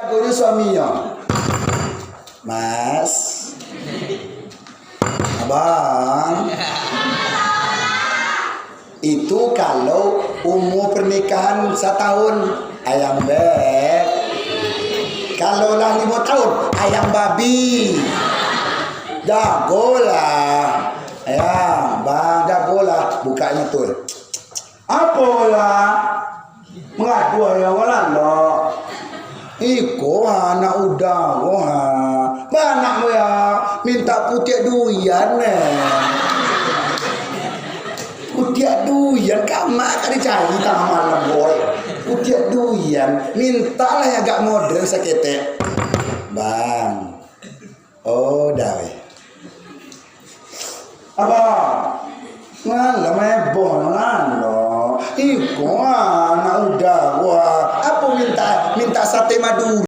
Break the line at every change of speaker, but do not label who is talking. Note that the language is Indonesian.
jagonya suaminya. Mas, abang, itu kalau umur pernikahan 1 tahun ayam beb, kalau lah 5 tahun ayam babi. Jagolah, ya bang, jagolah, bukanya tuh. Apalah, mengadu ayam walalo. Iko anak udah, banyak ya minta putih duian putih duian kamar kan dicari tengah malam boy. Putih duian, mintalah yang agak modern sakit bang. Oh dah weh. Apa? Ngalah mebon ngalo. Iko anak udah, wah. Apa minta sate madu?